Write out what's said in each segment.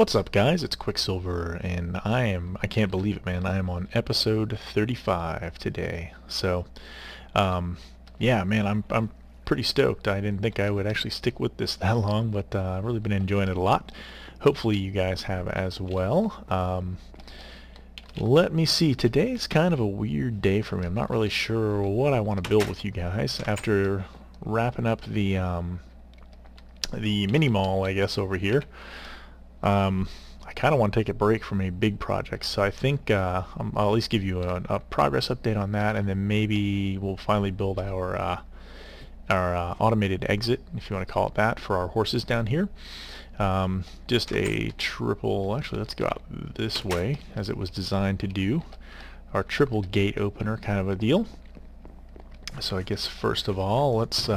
What's up, guys? It's Quicksilver, and I can't believe it, man. I am on episode 35 today. So, um, yeah, man, I'm pretty stoked. I didn't think I would actually stick with this that long, but I've really been enjoying it a lot. Hopefully you guys have as well. Let me see. Today's kind of a weird day for me. I'm not really sure what I want to build with you guys. After wrapping up the mini mall, I guess, over here. I kind of want to take a break from a big project, so I think I'll at least give you a progress update on that, and then maybe we'll finally build our automated exit, if you want to call it that, for our horses down here. Just a triple, actually let's go out this way, as it was designed to do. Our triple gate opener kind of a deal. So I guess first of all, let's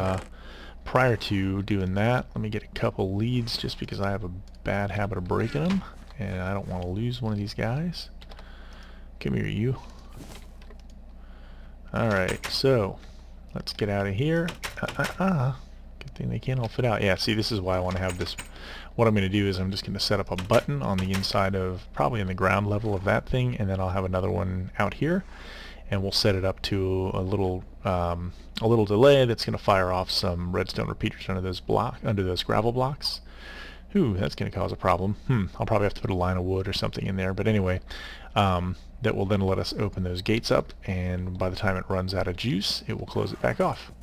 prior to doing that, let me get a couple leads, just because I have a bad habit of breaking them, and I don't want to lose one of these guys. Come here, you. Alright, so let's get out of here. Good thing they can't all fit out. Yeah, see, this is why I want to have this. What I'm going to do is I'm just going to set up a button on the inside of, probably in the ground level of that thing, and then I'll have another one out here, and we'll set it up to a little delay that's going to fire off some redstone repeaters under those gravel blocks. Ooh, that's going to cause a problem. I'll probably have to put a line of wood or something in there, but anyway, that will then let us open those gates up, and by the time it runs out of juice, it will close it back off.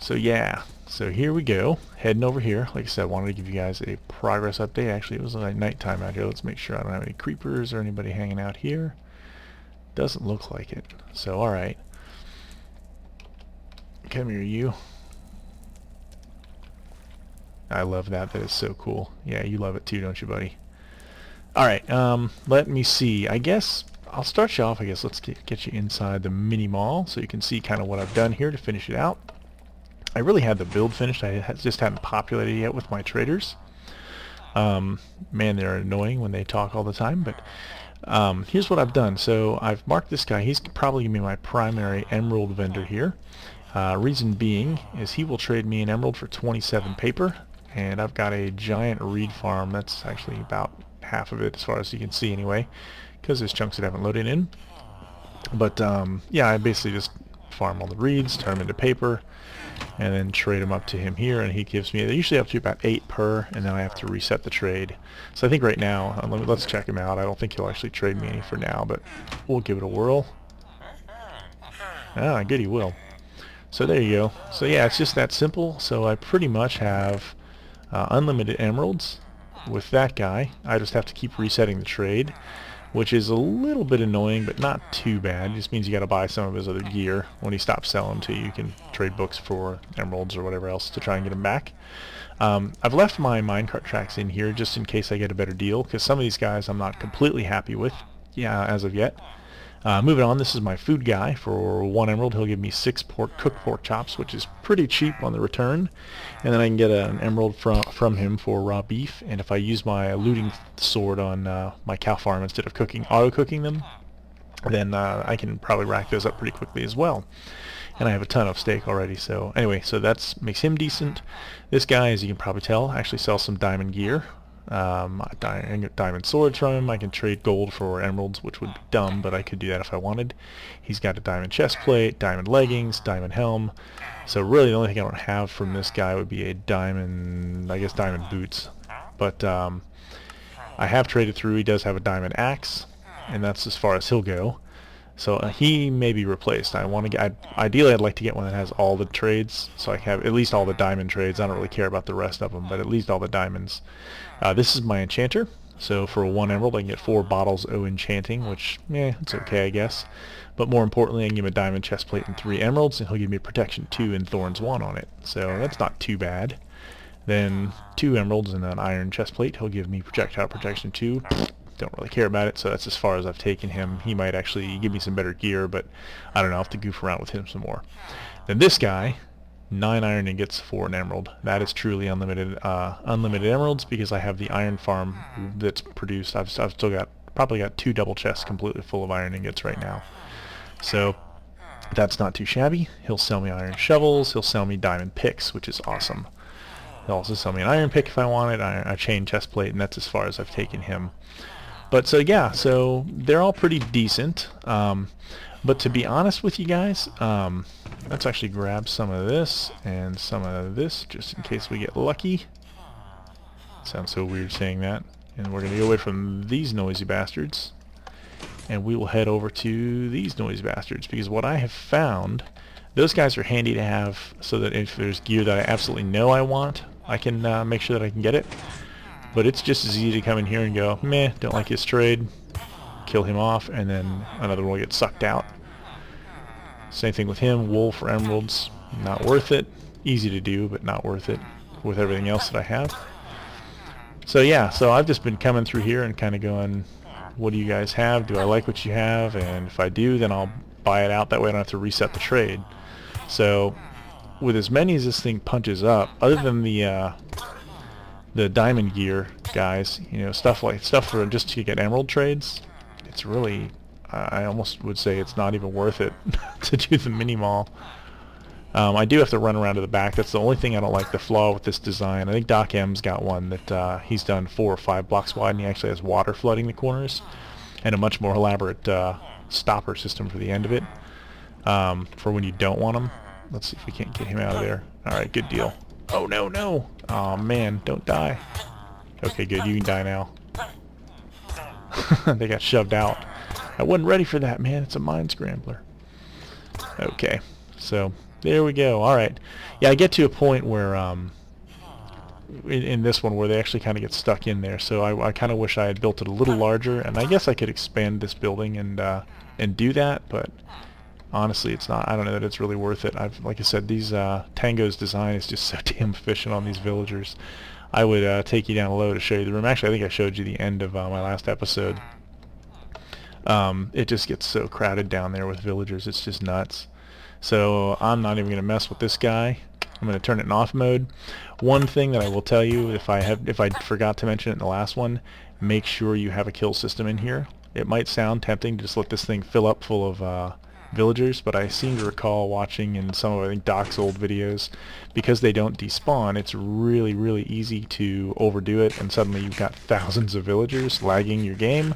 So yeah, so here we go, heading over here. Like I said, I wanted to give you guys a progress update. Actually, it was like nighttime out here. Let's make sure I don't have any creepers or anybody hanging out here. Doesn't look like it. So alright. Come here, you. I love that. That is so cool. Yeah, you love it too, don't you, buddy? Alright, let me see. I guess I'll start you off. I guess let's get you inside the mini mall so you can see kind of what I've done here to finish it out. I really had the build finished. I just hadn't populated yet with my traders. Man, they're annoying when they talk all the time, but here's what I've done. So I've marked this guy. He's probably going to be my primary emerald vendor here. Reason being is he will trade me an emerald for 27 paper, and I've got a giant reed farm. That's actually about half of it, as far as you can see anyway, because there's chunks that haven't loaded in. But yeah, I basically just farm all the reeds, turn them into paper, and then trade them up to him here, and he gives me, they usually have to be about 8 per, and then I have to reset the trade. So I think right now, let's check him out. I don't think he'll actually trade me any for now, but we'll give it a whirl. Ah, good, he will. So there you go. So yeah, it's just that simple. So I pretty much have unlimited emeralds with that guy. I just have to keep resetting the trade, which is a little bit annoying, but not too bad. It just means you got to buy some of his other gear. When he stops selling to you, you can trade books for emeralds or whatever else to try and get him back. I've left my minecart tracks in here just in case I get a better deal, because some of these guys I'm not completely happy with, as of yet. Moving on, this is my food guy. For 1 emerald, he'll give me 6 cooked pork chops, which is pretty cheap on the return. And then I can get an emerald from him for raw beef. And if I use my looting sword on my cow farm instead of auto-cooking them, then I can probably rack those up pretty quickly as well. And I have a ton of steak already. So anyway, so that makes him decent. This guy, as you can probably tell, actually sells some diamond gear. I can get diamond swords from him. I can trade gold for emeralds, which would be dumb, but I could do that if I wanted. He's got a diamond chest plate, diamond leggings, diamond helm. So really the only thing I don't have from this guy would be a diamond, I guess diamond boots. But I have traded through. He does have a diamond axe, and that's as far as he'll go. So he may be replaced. Ideally I'd like to get one that has all the trades, so I have at least all the diamond trades. I don't really care about the rest of them, but at least all the diamonds. This is my enchanter. So for 1 emerald I can get 4 bottles o enchanting, which, it's okay, I guess. But more importantly, I can give him a diamond chest plate and 3 emeralds, and he'll give me protection 2 and thorns 1 on it. So that's not too bad. Then 2 emeralds and an iron chest plate. He'll give me projectile protection 2. Don't really care about it, so that's as far as I've taken him. He might actually give me some better gear, but I don't know, I'll have to goof around with him some more. Then this guy, 9 iron ingots for an emerald. That is truly unlimited emeralds, because I have the iron farm that's produced. I've still probably got 2 double chests completely full of iron ingots right now. So that's not too shabby. He'll sell me iron shovels, he'll sell me diamond picks, which is awesome. He'll also sell me an iron pick if I want it, a chain chest plate, and that's as far as I've taken him. But so yeah, so they're all pretty decent. But to be honest with you guys, let's actually grab some of this and some of this just in case we get lucky. Sounds so weird saying that. And we're going to go away from these noisy bastards. And we will head over to these noisy bastards, because what I have found, those guys are handy to have so that if there's gear that I absolutely know I want, I can make sure that I can get it. But it's just as easy to come in here and go, meh, don't like his trade, kill him off, and then another one will get sucked out. Same thing with him, wool for emeralds, not worth it. Easy to do, but not worth it with everything else that I have. So yeah, so I've just been coming through here and kind of going, what do you guys have? Do I like what you have? And if I do, then I'll buy it out. That way I don't have to reset the trade. So with as many as this thing punches up, other than the diamond gear guys, you know, stuff for just to get emerald trades, it's really, I almost would say it's not even worth it to do the mini mall. I do have to run around to the back. That's the only thing I don't like, the flaw with this design. I think Doc M's got one that he's done 4 or 5 blocks wide, and he actually has water flooding the corners and a much more elaborate stopper system for the end of it for when you don't want them. Let's see if we can't get him out of there. Alright, good deal. Oh no, no! Oh man, don't die. Okay, good, you can die now. They got shoved out. I wasn't ready for that, man. It's a mind scrambler. Okay, so there we go. Alright. Yeah, I get to a point where in this one where they actually kind of get stuck in there, so I kind of wish I had built it a little larger, and I guess I could expand this building and do that, but honestly it's not. I don't know that it's really worth it. Like I said, these Tango's design is just so damn efficient on these villagers. I would take you down low to show you the room. Actually, I think I showed you the end of my last episode. It just gets so crowded down there with villagers, it's just nuts. So I'm not even going to mess with this guy. I'm going to turn it in off mode. One thing that I will tell you, if I forgot to mention it in the last one, make sure you have a kill system in here. It might sound tempting to just let this thing fill up full of villagers, but I seem to recall watching in some of, I think, Doc's old videos, because they don't despawn, it's really, really easy to overdo it, and suddenly you've got thousands of villagers lagging your game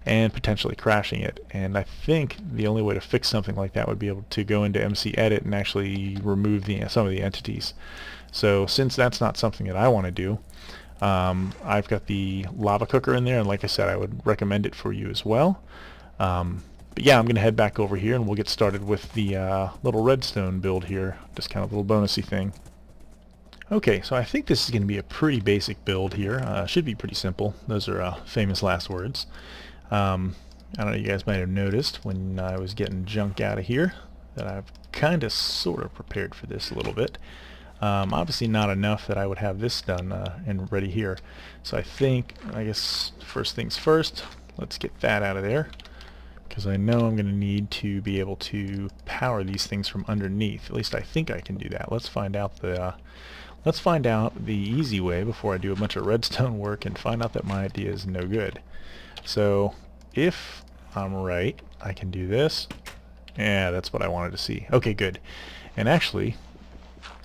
and potentially crashing it. And I think the only way to fix something like that would be able to go into MC Edit and actually remove some of the entities. So since that's not something that I want to do, I've got the lava cooker in there, and like I said, I would recommend it for you as well. But yeah, I'm going to head back over here and we'll get started with the little redstone build here, just kind of a little bonusy thing. Okay, so I think this is going to be a pretty basic build here. Should be pretty simple. Those are famous last words. I don't know, you guys might have noticed when I was getting junk out of here that I've kind of sort of prepared for this a little bit. Obviously not enough that I would have this done and ready here. So I guess first things first, let's get that out of there, because I know I'm going to need to be able to power these things from underneath. At least I think I can do that. Let's find out the easy way before I do a bunch of redstone work and find out that my idea is no good. So if I'm right, I can do this. Yeah, that's what I wanted to see. Okay, good. And actually,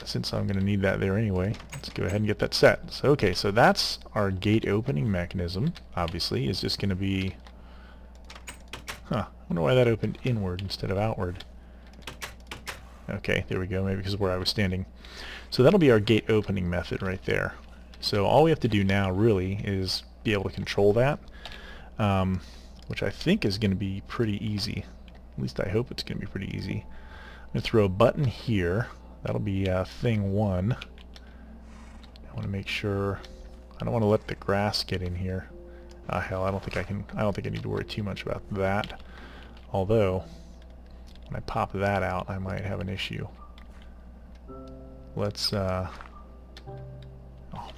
since I'm going to need that there anyway, let's go ahead and get that set. So okay, so that's our gate opening mechanism. Obviously, is just going to be... Huh, I wonder why that opened inward instead of outward. Okay, there we go, maybe because of where I was standing. So that'll be our gate opening method right there. So all we have to do now really is be able to control that, which I think is going to be pretty easy. At least I hope it's going to be pretty easy. I'm going to throw a button here. That'll be thing 1. I want to make sure I don't want to let the grass get in here. Hell, I don't think I need to worry too much about that. Although, when I pop that out, I might have an issue. Let's, oh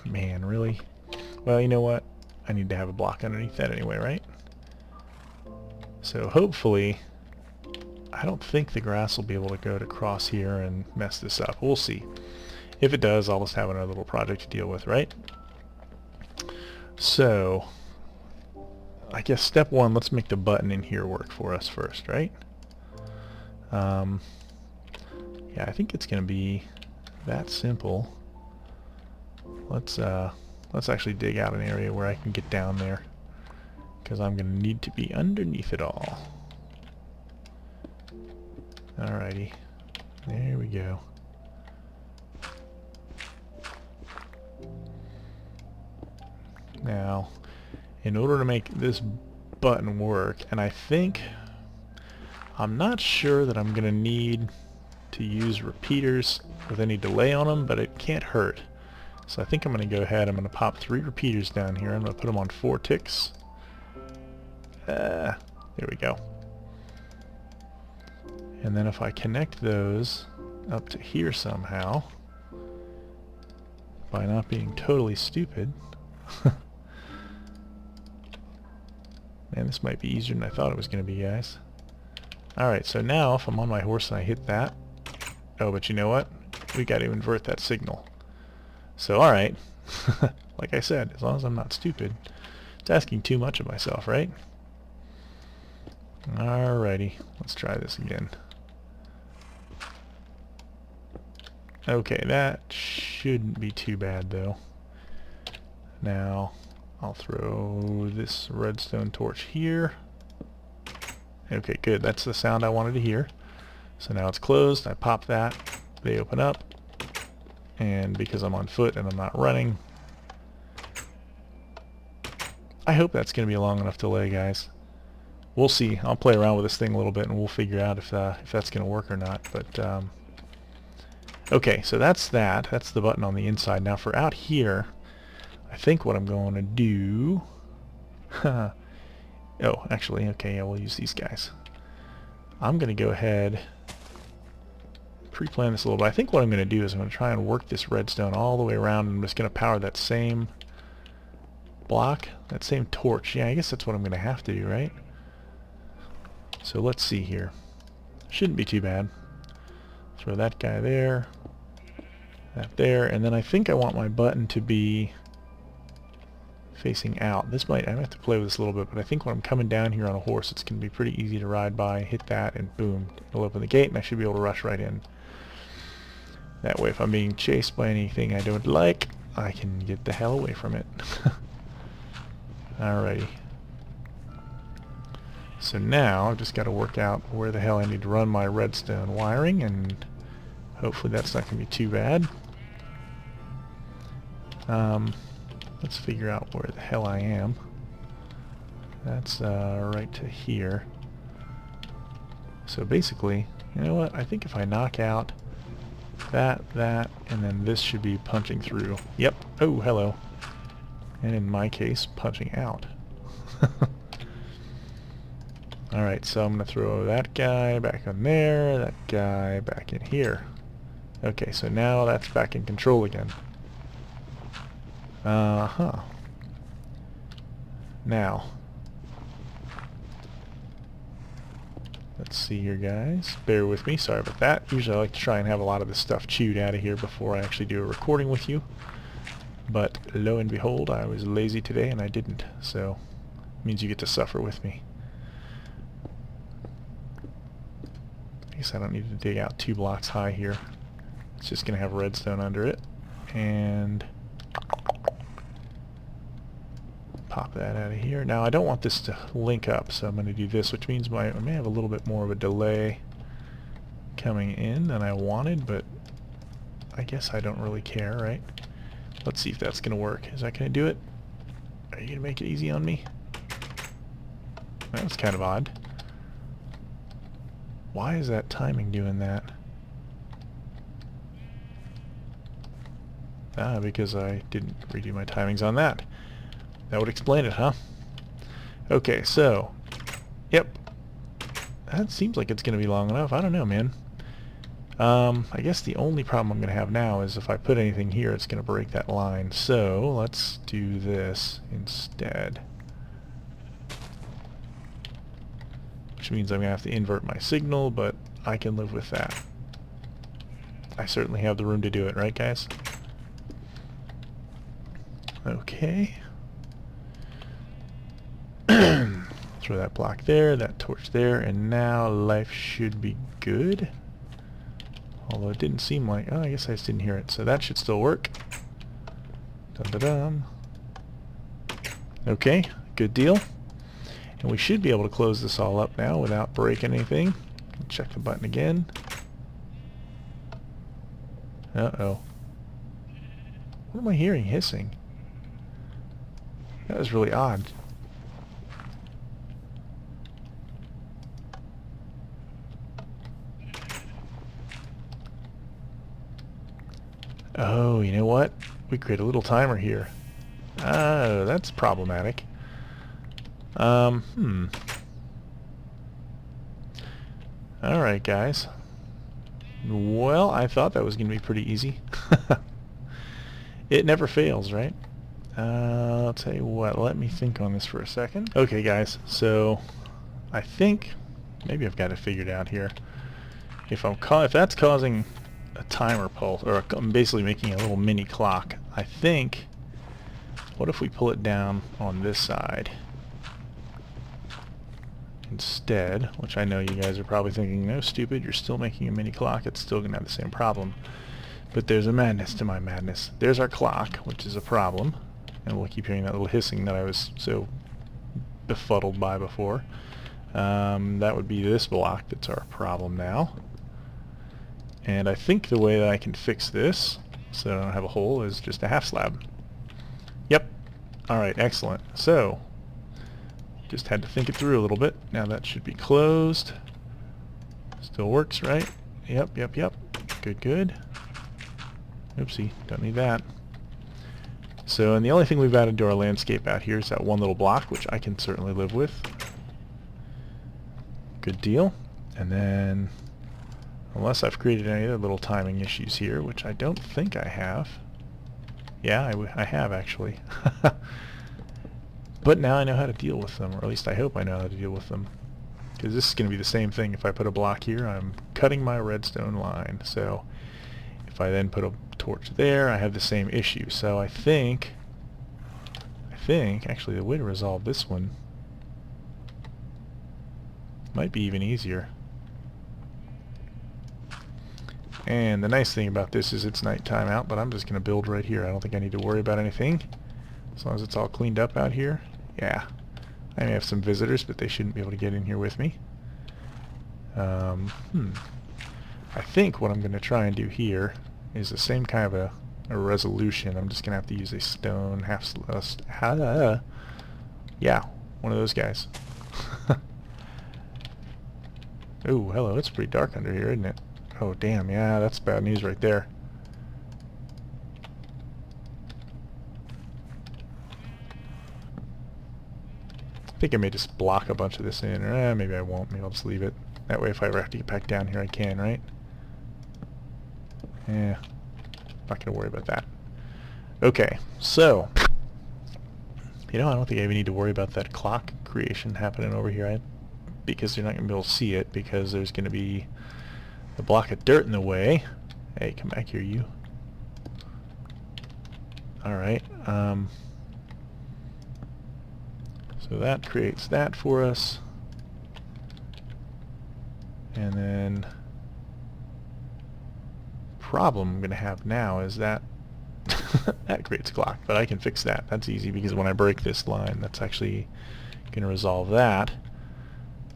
man, really? Well, you know what? I need to have a block underneath that anyway, right? So hopefully, I don't think the grass will be able to go to cross here and mess this up. We'll see. If it does, I'll just have another little project to deal with, right? So, I guess step 1, let's make the button in here work for us first, right? Yeah, I think it's going to be that simple. let's actually dig out an area where I can get down there, because I'm going to need to be underneath it all. Alrighty, there we go. Now, in order to make this button work, and I'm not sure that I'm going to need to use repeaters with any delay on them, but it can't hurt. So I think I'm going to go ahead, I'm going to pop 3 repeaters down here. I'm going to put them on 4 ticks. There we go. And then if I connect those up to here somehow, by not being totally stupid, man, this might be easier than I thought it was going to be, guys. Alright, so now if I'm on my horse and I hit that, oh, but you know what? We got to invert that signal. So, alright, like I said, as long as I'm not stupid, it's asking too much of myself, right? Alrighty, let's try this again. Okay, that shouldn't be too bad, though. Now, I'll throw this redstone torch here. Okay, good. That's the sound I wanted to hear. So now it's closed. I pop that. They open up. And because I'm on foot and I'm not running, I hope that's going to be a long enough delay, guys. We'll see. I'll play around with this thing a little bit and we'll figure out if that's going to work or not. But okay, so that's that. That's the button on the inside. Now for out here, I think what I'm going to do... oh, actually, okay, yeah, we'll use these guys. I'm going to go ahead, pre-plan this a little bit. I think what I'm going to do is I'm going to try and work this redstone all the way around, and I'm just going to power that same block, that same torch. Yeah, I guess that's what I'm going to have to do, right? So let's see here. Shouldn't be too bad. Throw that guy there, that there, and then I think I want my button to be facing out. This might, I have to play with this a little bit, but I think when I'm coming down here on a horse, it's going to be pretty easy to ride by, hit that, and boom, it'll open the gate, and I should be able to rush right in. That way, if I'm being chased by anything I don't like, I can get the hell away from it. Alrighty. So now, I've just got to work out where the hell I need to run my redstone wiring, and hopefully that's not going to be too bad. Let's figure out where the hell I am. That's right to here. So basically, you know what? I think if I knock out that, and then this should be punching through. Yep. Oh, hello. And in my case, punching out. Alright, so I'm going to throw that guy back on there, that guy back in here. Okay, so now that's back in control again. Uh-huh. Now, let's see here, guys. Bear with me. Sorry about that. Usually I like to try and have a lot of this stuff chewed out of here before I actually do a recording with you. But lo and behold, I was lazy today and I didn't. So, it means you get to suffer with me. I guess I don't need to dig out 2 blocks high here. It's just going to have redstone under it. And pop that out of here. Now I don't want this to link up, so I'm going to do this, which means I may have a little bit more of a delay coming in than I wanted, but I guess I don't really care, right? Let's see if that's going to work. Is that going to do it? Are you going to make it easy on me? That was kind of odd. Why is that timing doing that? Ah, because I didn't redo my timings on that. That would explain it, huh? Okay, so, yep. That seems like it's going to be long enough. I don't know, man. I guess the only problem I'm going to have now is if I put anything here, it's going to break that line. So, let's do this instead. Which means I'm going to have to invert my signal, but I can live with that. I certainly have the room to do it, right, guys? Okay. Throw that block there, that torch there, and now life should be good. Although it didn't seem like... oh, I guess I just didn't hear it. So that should still work. Dun-dun-dun. Okay, good deal. And we should be able to close this all up now without breaking anything. Check the button again. Uh-oh. What am I hearing hissing? That was really odd. Oh, you know what? We create a little timer here. Oh, that's problematic. Alright, guys. Well, I thought that was going to be pretty easy. It never fails, right? I'll tell you what, let me think on this for a second. Okay, guys, so I think maybe I've got it figured out here. If that's causing a timer pulse, or I'm basically making a little mini clock, I think, what if we pull it down on this side instead, which I know you guys are probably thinking, no, stupid, you're still making a mini clock, it's still going to have the same problem. But there's a madness to my madness. There's our clock, which is a problem, and we'll keep hearing that little hissing that I was so befuddled by before. That would be this block that's our problem now. And I think the way that I can fix this, so I don't have a hole, is just a half slab. Yep. Alright, excellent. So, just had to think it through a little bit. Now that should be closed. Still works, right? Yep, yep, yep. Good, good. Oopsie, don't need that. So, and the only thing we've added to our landscape out here is that one little block, which I can certainly live with. Good deal. And then, unless I've created any other little timing issues here, which I don't think I have. Yeah, I have actually. But now I know how to deal with them, or at least I hope I know how to deal with them. Because this is going to be the same thing. If I put a block here, I'm cutting my redstone line. So if I then put a torch there, I have the same issue. So I think actually the way to resolve this one might be even easier. And the nice thing about this is it's nighttime out, but I'm just going to build right here. I don't think I need to worry about anything. As long as it's all cleaned up out here. Yeah. I may have some visitors, but they shouldn't be able to get in here with me. I think what I'm going to try and do here is the same kind of a resolution. I'm just going to have to use a stone yeah, one of those guys. Oh, hello. It's pretty dark under here, isn't it? Oh, damn. Yeah, that's bad news right there. I think I may just block a bunch of this in, or maybe I won't. Maybe I'll just leave it. That way if I ever have to get back down here, I can, right? Yeah. Not going to worry about that. Okay, so, you know, I don't think I even need to worry about that clock creation happening over here, because you're not going to be able to see it, because there's going to be a block of dirt in the way. Hey, come back here, you. Alright, so that creates that for us. And then problem I'm going to have now is that that creates a clock, but I can fix that. That's easy because when I break this line, that's actually going to resolve that.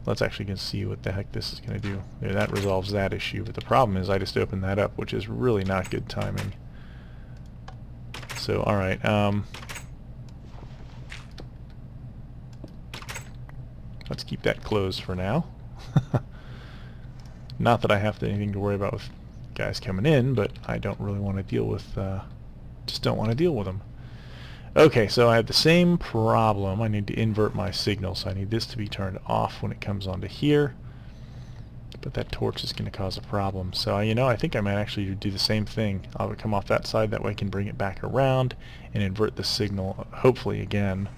Let's actually go see what the heck this is going to do. There, that resolves that issue, but the problem is I just opened that up, which is really not good timing. So, alright, let's keep that closed for now. Not that I have anything to worry about with guys coming in, but I don't really want to deal with, just don't want to deal with them. Okay, so I have the same problem. I need to invert my signal, so I need this to be turned off when it comes onto here. But that torch is going to cause a problem. So, you know, I think I might actually do the same thing. I'll come off that side, that way I can bring it back around and invert the signal, hopefully again,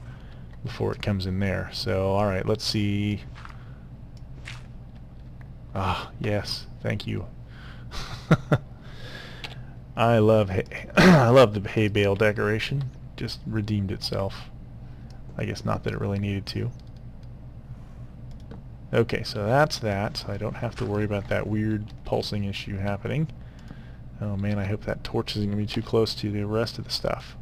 before it comes in there. So, alright, let's see. Ah, yes, thank you. I love I love the hay bale decoration. Just redeemed itself. I guess not that it really needed to. Okay, so that's that, so I don't have to worry about that weird pulsing issue happening. Oh man, I hope that torch isn't going to be too close to the rest of the stuff.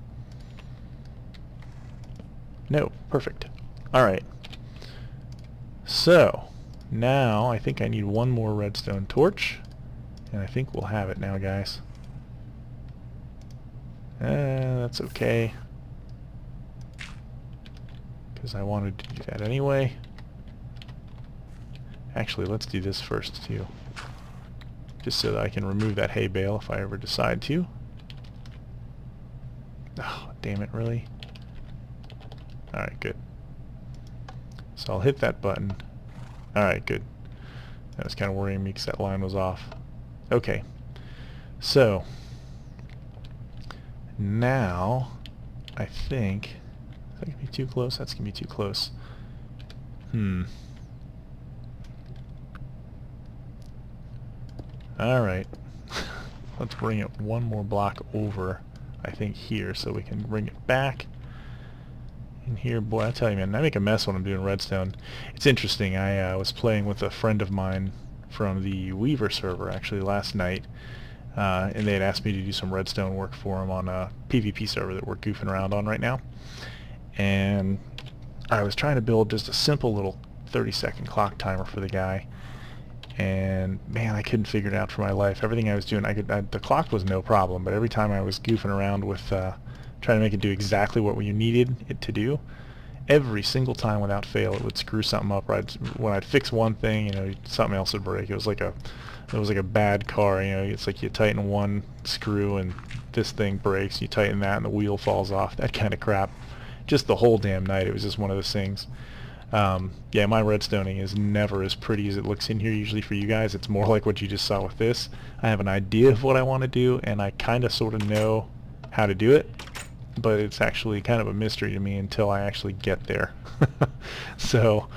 No, perfect. Alright. So, now I think I need one more redstone torch. And I think we'll have it now, guys. That's okay. Because I wanted to do that anyway. Actually, let's do this first, too. Just so that I can remove that hay bale if I ever decide to. Oh, damn it, really? Alright, good. So I'll hit that button. Alright, good. That was kind of worrying me because that line was off. Okay. So, now, I think... Is that going to be too close? That's going to be too close. Alright. Let's bring it one more block over, I think, here, so we can bring it back. And here, boy, I tell you, man, I make a mess when I'm doing redstone. It's interesting. I was playing with a friend of mine from the Weaver server, actually, last night. And they had asked me to do some redstone work for them on a PvP server that we're goofing around on right now. And I was trying to build just a simple little 30-second clock timer for the guy. And man, I couldn't figure it out for my life. Everything I was doing, the clock was no problem, but every time I was goofing around with trying to make it do exactly what you needed it to do, every single time without fail, it would screw something up. Right when I'd fix one thing, you know, something else would break. It was like a bad car. You know, it's like you tighten one screw and this thing breaks. You tighten that and the wheel falls off. That kind of crap. Just the whole damn night. It was just one of those things. Yeah, my redstoning is never as pretty as it looks in here usually for you guys. It's more like what you just saw with this. I have an idea of what I want to do, and I kind of sort of know how to do it, but it's actually kind of a mystery to me until I actually get there. So,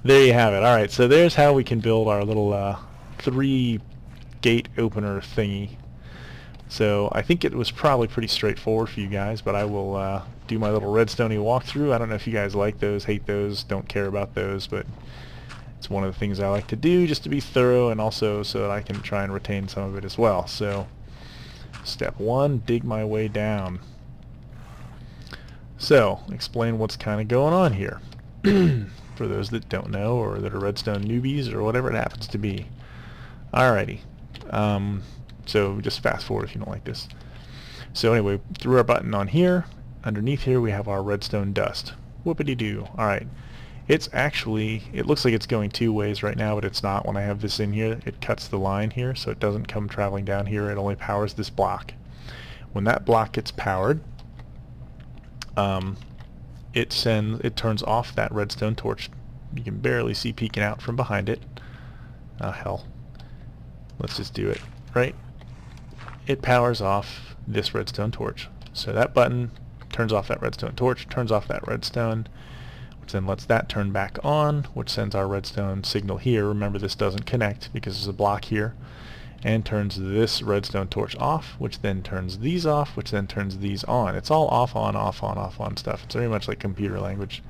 there you have it. Alright, so there's how we can build our little 3-gate opener thingy. So, I think it was probably pretty straightforward for you guys, but I will do my little redstone-y walkthrough. I don't know if you guys like those, hate those, don't care about those, but it's one of the things I like to do just to be thorough and also so that I can try and retain some of it as well. So, step 1, dig my way down. So, explain what's kind of going on here for those that don't know or that are redstone newbies or whatever it happens to be. Alrighty. So just fast forward if you don't like this. So anyway, through our button on here, underneath here we have our redstone dust. Whoopity-doo. Alright. It's actually, it looks like it's going 2 ways right now, but it's not. When I have this in here, it cuts the line here, so it doesn't come traveling down here. It only powers this block. When that block gets powered, it turns off that redstone torch. You can barely see peeking out from behind it. Oh hell. Let's just do it. Right? It powers off this redstone torch. So that button turns off that redstone torch, turns off that redstone, which then lets that turn back on, which sends our redstone signal here. Remember, this doesn't connect because there's a block here, and turns this redstone torch off, which then turns these off, which then turns these on. It's all off, on, off, on, off, on stuff. It's very much like computer language.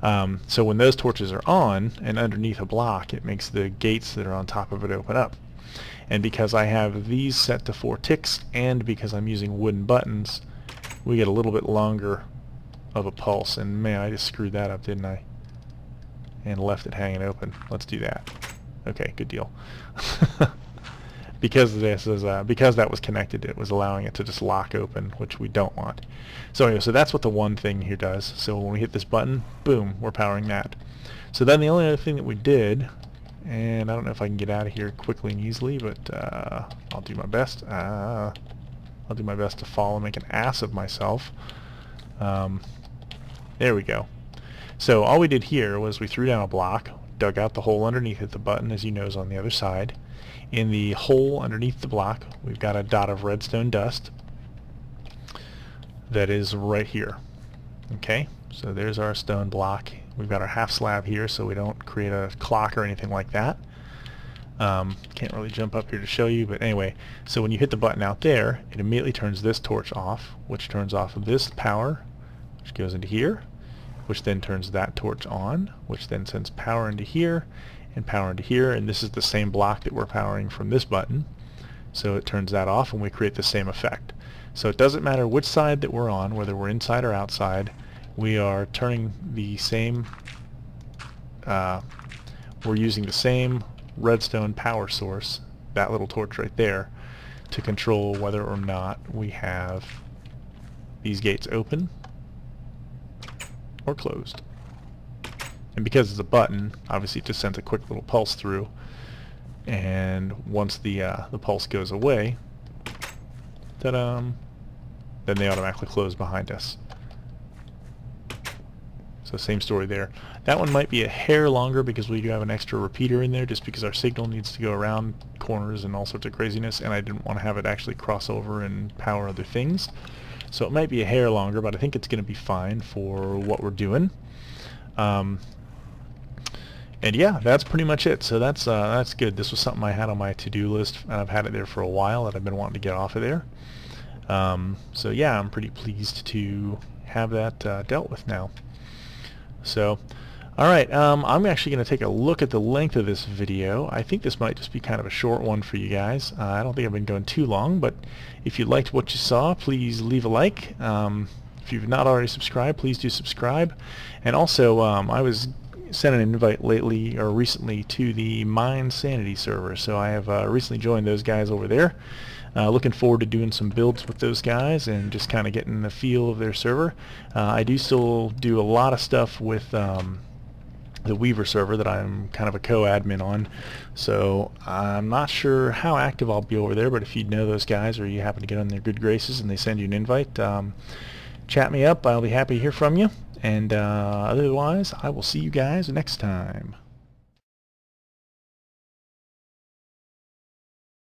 So when those torches are on and underneath a block, it makes the gates that are on top of it open up. And because I have these set to 4 ticks, and because I'm using wooden buttons, we get a little bit longer of a pulse. And man, I just screwed that up, didn't I? And left it hanging open. Let's do that. Okay, good deal. Because this is because that was connected, it was allowing it to just lock open, which we don't want. So anyway, so that's what the one thing here does. So when we hit this button, boom, we're powering that. So then the only other thing that we did, and I don't know if I can get out of here quickly and easily, but I'll do my best. I'll do my best to fall and make an ass of myself. There we go. So all we did here was we threw down a block, dug out the hole underneath it. The button, as you know, is on the other side. In the hole underneath the block, we've got a dot of redstone dust that is right here. Okay, so there's our stone block. We've got our half slab here so we don't create a clock or anything like that. Can't really jump up here to show you, but anyway, so when you hit the button out there, it immediately turns this torch off, which turns off this power, which goes into here, which then turns that torch on, which then sends power into here, and power into here, and this is the same block that we're powering from this button, so it turns that off and we create the same effect. So it doesn't matter which side that we're on, whether we're inside or outside, we are turning the same, we're using the same redstone power source, that little torch right there, to control whether or not we have these gates open or closed. And because it's a button, obviously it just sends a quick little pulse through, and once the pulse goes away, ta-da, then they automatically close behind us. So same story there. That one might be a hair longer because we do have an extra repeater in there, just because our signal needs to go around corners and all sorts of craziness, and I didn't want to have it actually cross over and power other things. So it might be a hair longer, but I think it's going to be fine for what we're doing. And yeah, that's pretty much it. So that's good. This was something I had on my to-do list, and I've had it there for a while that I've been wanting to get off of there. So yeah, I'm pretty pleased to have that dealt with now. So, alright, I'm actually going to take a look at the length of this video. I think this might just be kind of a short one for you guys. I don't think I've been going too long, but if you liked what you saw, please leave a like. If you've not already subscribed, please do subscribe. And also, I was sent an invite lately, or recently, to the Mind Sanity server, so I have recently joined those guys over there. Looking forward to doing some builds with those guys and just kind of getting the feel of their server. I do still do a lot of stuff with the Weaver server that I'm kind of a co-admin on, so I'm not sure how active I'll be over there, but if you know those guys or you happen to get on their good graces and they send you an invite, chat me up. I'll be happy to hear from you, and otherwise I will see you guys next time.